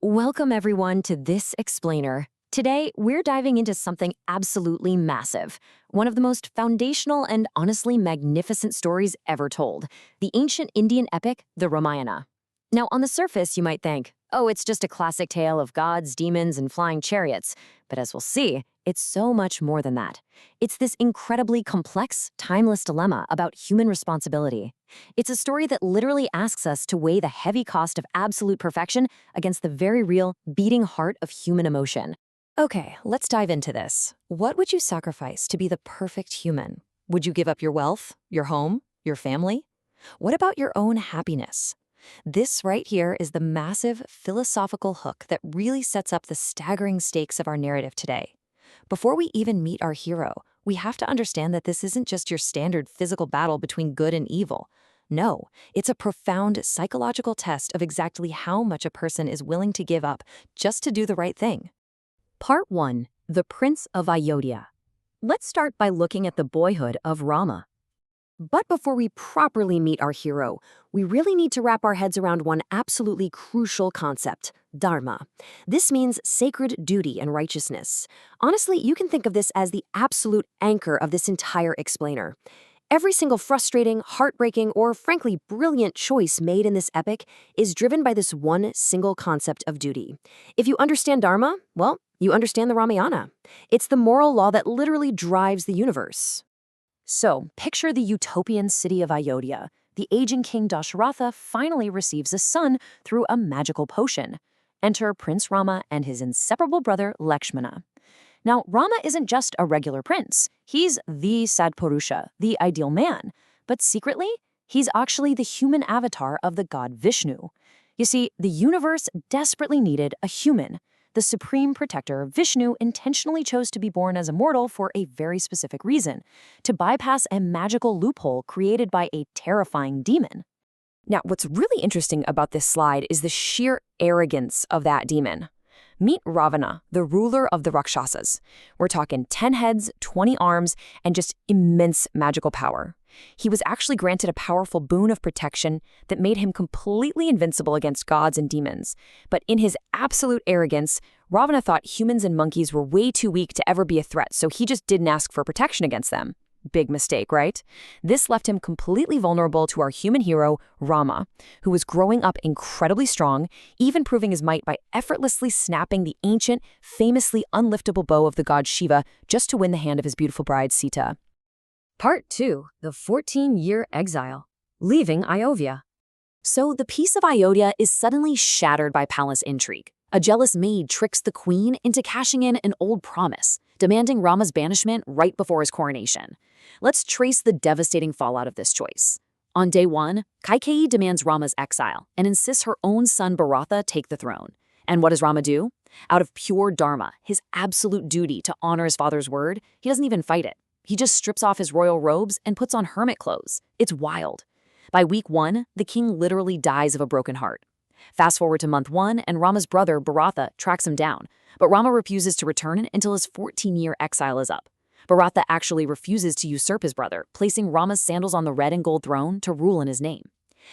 Welcome everyone to this explainer. Today, we're diving into something absolutely massive, one of the most foundational and honestly magnificent stories ever told, the ancient Indian epic, the Ramayana. Now, on the surface, you might think, oh, it's just a classic tale of gods, demons, and flying chariots. But as we'll see, it's so much more than that. It's this incredibly complex, timeless dilemma about human responsibility. It's a story that literally asks us to weigh the heavy cost of absolute perfection against the very real, beating heart of human emotion. Okay, let's dive into this. What would you sacrifice to be the perfect human? Would you give up your wealth, your home, your family? What about your own happiness? This right here is the massive philosophical hook that really sets up the staggering stakes of our narrative today. Before we even meet our hero, we have to understand that this isn't just your standard physical battle between good and evil. No, it's a profound psychological test of exactly how much a person is willing to give up just to do the right thing. Part 1. The Prince of Ayodhya. Let's start by looking at the boyhood of Rama. But before we properly meet our hero, we really need to wrap our heads around one absolutely crucial concept, dharma. This means sacred duty and righteousness. Honestly, you can think of this as the absolute anchor of this entire explainer. Every single frustrating, heartbreaking, or frankly brilliant choice made in this epic is driven by this one single concept of duty. If you understand dharma, well, you understand the Ramayana. It's the moral law that literally drives the universe. So, picture the utopian city of Ayodhya. The aging king Dasharatha finally receives a son through a magical potion. Enter Prince Rama and his inseparable brother Lakshmana. Now, Rama isn't just a regular prince. He's the Sadpurusha, the ideal man. But secretly, he's actually the human avatar of the god Vishnu. You see, the universe desperately needed a human. The supreme protector, Vishnu, intentionally chose to be born as a mortal for a very specific reason, to bypass a magical loophole created by a terrifying demon. Now, what's really interesting about this slide is the sheer arrogance of that demon. Meet Ravana, the ruler of the Rakshasas. We're talking 10 heads, 20 arms, and just immense magical power. He was actually granted a powerful boon of protection that made him completely invincible against gods and demons. But in his absolute arrogance, Ravana thought humans and monkeys were way too weak to ever be a threat, so he just didn't ask for protection against them. Big mistake, right? This left him completely vulnerable to our human hero, Rama, who was growing up incredibly strong, even proving his might by effortlessly snapping the ancient, famously unliftable bow of the god Shiva just to win the hand of his beautiful bride, Sita. Part 2. The 14-year exile. Leaving Ayodhya. So the peace of Ayodhya is suddenly shattered by palace intrigue. A jealous maid tricks the queen into cashing in an old promise, demanding Rama's banishment right before his coronation. Let's trace the devastating fallout of this choice. On day 1, Kaikeyi demands Rama's exile and insists her own son Bharatha take the throne. And what does Rama do? Out of pure dharma, his absolute duty to honor his father's word, he doesn't even fight it. He just strips off his royal robes and puts on hermit clothes. It's wild. By week 1, the king literally dies of a broken heart. Fast forward to month 1, and Rama's brother, Bharatha, tracks him down. But Rama refuses to return until his 14-year exile is up. Bharatha actually refuses to usurp his brother, placing Rama's sandals on the red and gold throne to rule in his name.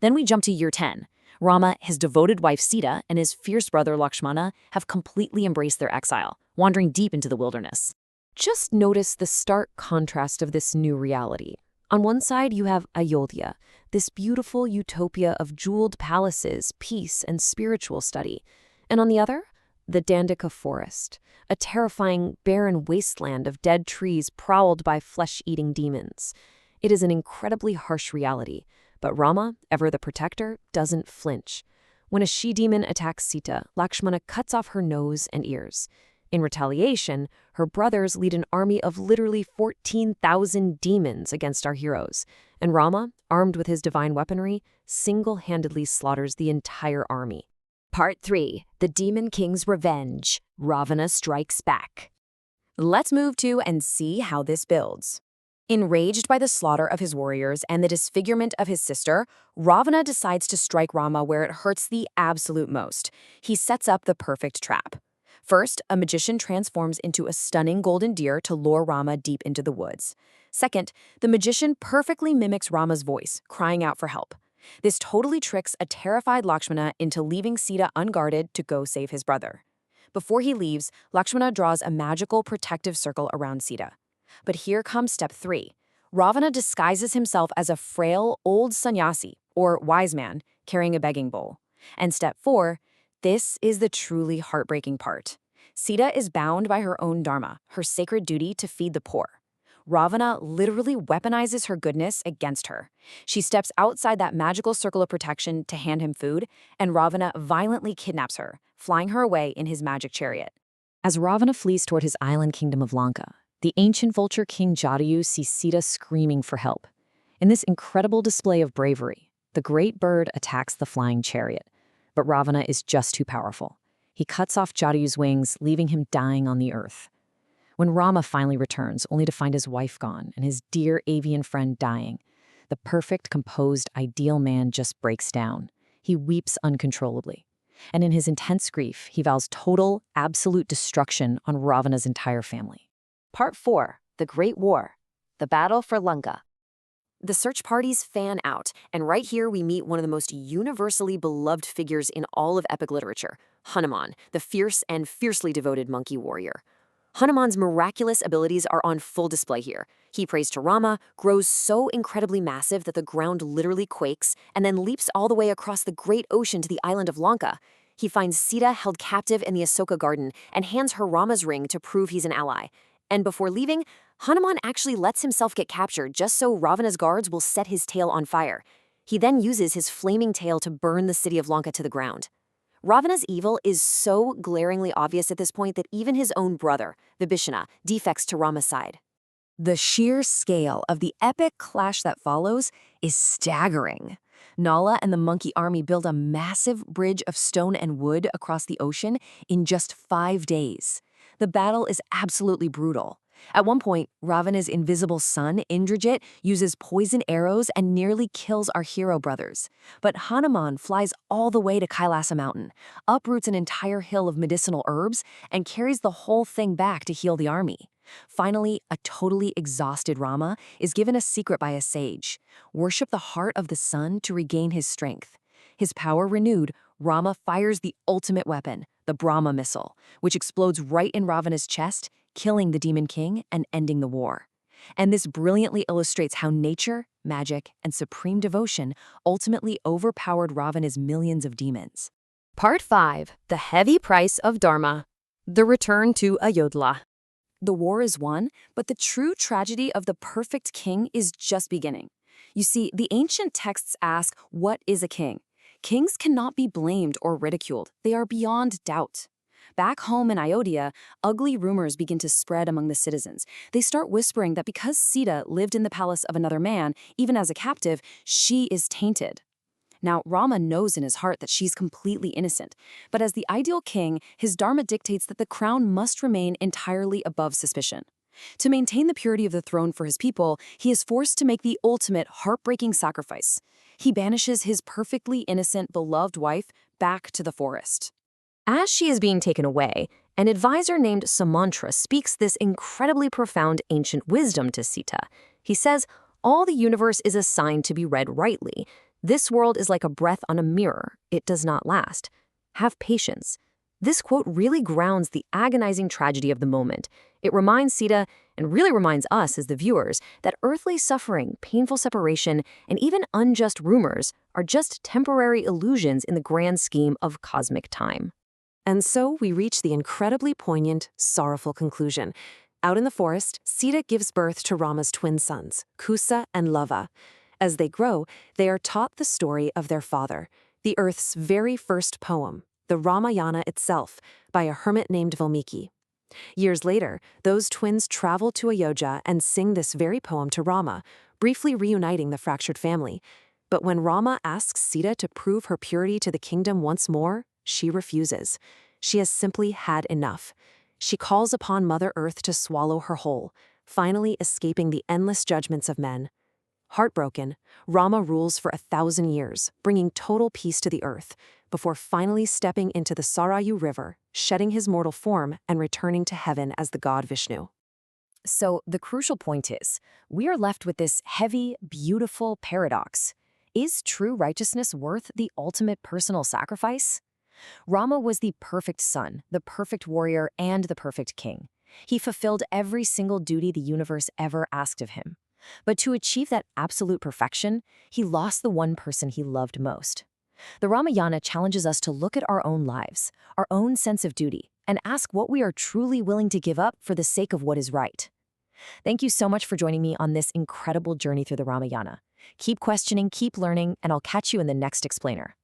Then we jump to year 10. Rama, his devoted wife Sita, and his fierce brother Lakshmana have completely embraced their exile, wandering deep into the wilderness. Just notice the stark contrast of this new reality. On one side, you have Ayodhya, this beautiful utopia of jeweled palaces, peace, and spiritual study. And on the other, the Dandaka forest, a terrifying, barren wasteland of dead trees prowled by flesh-eating demons. It is an incredibly harsh reality, but Rama, ever the protector, doesn't flinch. When a she-demon attacks Sita, Lakshmana cuts off her nose and ears. In retaliation, her brothers lead an army of literally 14,000 demons against our heroes, and Rama, armed with his divine weaponry, single-handedly slaughters the entire army. Part 3. The Demon King's Revenge. Ravana Strikes Back. Let's move to and see how this builds. Enraged by the slaughter of his warriors and the disfigurement of his sister, Ravana decides to strike Rama where it hurts the absolute most. He sets up the perfect trap. First, a magician transforms into a stunning golden deer to lure Rama deep into the woods. Second, the magician perfectly mimics Rama's voice, crying out for help. This totally tricks a terrified Lakshmana into leaving Sita unguarded to go save his brother. Before he leaves, Lakshmana draws a magical protective circle around Sita. But here comes step 3. Ravana disguises himself as a frail old sannyasi, or wise man, carrying a begging bowl. And step 4, this is the truly heartbreaking part. Sita is bound by her own dharma, her sacred duty to feed the poor. Ravana literally weaponizes her goodness against her. She steps outside that magical circle of protection to hand him food, and Ravana violently kidnaps her, flying her away in his magic chariot. As Ravana flees toward his island kingdom of Lanka, the ancient vulture King Jatayu sees Sita screaming for help. In this incredible display of bravery, the great bird attacks the flying chariot. But Ravana is just too powerful. He cuts off Jatayu's wings, leaving him dying on the earth. When Rama finally returns, only to find his wife gone and his dear avian friend dying, the perfect, composed, ideal man just breaks down. He weeps uncontrollably. And in his intense grief, he vows total, absolute destruction on Ravana's entire family. Part 4. The Great War. The Battle for Lanka. The search parties fan out, and right here we meet one of the most universally beloved figures in all of epic literature, Hanuman, the fierce and fiercely devoted monkey warrior. Hanuman's miraculous abilities are on full display here. He prays to Rama, grows so incredibly massive that the ground literally quakes, and then leaps all the way across the great ocean to the island of Lanka. He finds Sita held captive in the Asoka garden and hands her Rama's ring to prove he's an ally. And before leaving, Hanuman actually lets himself get captured just so Ravana's guards will set his tail on fire. He then uses his flaming tail to burn the city of Lanka to the ground. Ravana's evil is so glaringly obvious at this point that even his own brother, Vibhishana, defects to Rama's side. The sheer scale of the epic clash that follows is staggering. Nala and the monkey army build a massive bridge of stone and wood across the ocean in just 5 days. The battle is absolutely brutal. At one point, Ravana's invisible son, Indrajit, uses poison arrows and nearly kills our hero brothers. But Hanuman flies all the way to Kailasa Mountain, uproots an entire hill of medicinal herbs, and carries the whole thing back to heal the army. Finally, a totally exhausted Rama is given a secret by a sage. Worship the heart of the sun to regain his strength. His power renewed, Rama fires the ultimate weapon, the Brahma missile, which explodes right in Ravana's chest, killing the demon king and ending the war. And this brilliantly illustrates how nature, magic, and supreme devotion ultimately overpowered Ravana's millions of demons. Part 5. The Heavy Price of Dharma. The Return to Ayodhya. The war is won, but the true tragedy of the perfect king is just beginning. You see, the ancient texts ask, what is a king? Kings cannot be blamed or ridiculed. They are beyond doubt. Back home in Ayodhya, ugly rumors begin to spread among the citizens. They start whispering that because Sita lived in the palace of another man, even as a captive, she is tainted. Now, Rama knows in his heart that she's completely innocent, but as the ideal king, his dharma dictates that the crown must remain entirely above suspicion. To maintain the purity of the throne for his people, he is forced to make the ultimate heartbreaking sacrifice. He banishes his perfectly innocent, beloved wife back to the forest. As she is being taken away, an advisor named Samantra speaks this incredibly profound ancient wisdom to Sita. He says, all the universe is assigned to be read rightly. This world is like a breath on a mirror. It does not last. Have patience. This quote really grounds the agonizing tragedy of the moment. It reminds Sita, and really reminds us as the viewers, that earthly suffering, painful separation, and even unjust rumors are just temporary illusions in the grand scheme of cosmic time. And so we reach the incredibly poignant, sorrowful conclusion. Out in the forest, Sita gives birth to Rama's twin sons, Kusa and Lava. As they grow, they are taught the story of their father, the Earth's very first poem, the Ramayana itself, by a hermit named Valmiki. Years later, those twins travel to Ayodhya and sing this very poem to Rama, briefly reuniting the fractured family. But when Rama asks Sita to prove her purity to the kingdom once more, she refuses. She has simply had enough. She calls upon Mother Earth to swallow her whole, finally escaping the endless judgments of men. Heartbroken, Rama rules for 1,000 years, bringing total peace to the earth, before finally stepping into the Sarayu River, shedding his mortal form and returning to heaven as the god Vishnu. So the crucial point is, we are left with this heavy, beautiful paradox. Is true righteousness worth the ultimate personal sacrifice? Rama was the perfect son, the perfect warrior, and the perfect king. He fulfilled every single duty the universe ever asked of him. But to achieve that absolute perfection, he lost the one person he loved most. The Ramayana challenges us to look at our own lives, our own sense of duty, and ask what we are truly willing to give up for the sake of what is right. Thank you so much for joining me on this incredible journey through the Ramayana. Keep questioning, keep learning, and I'll catch you in the next explainer.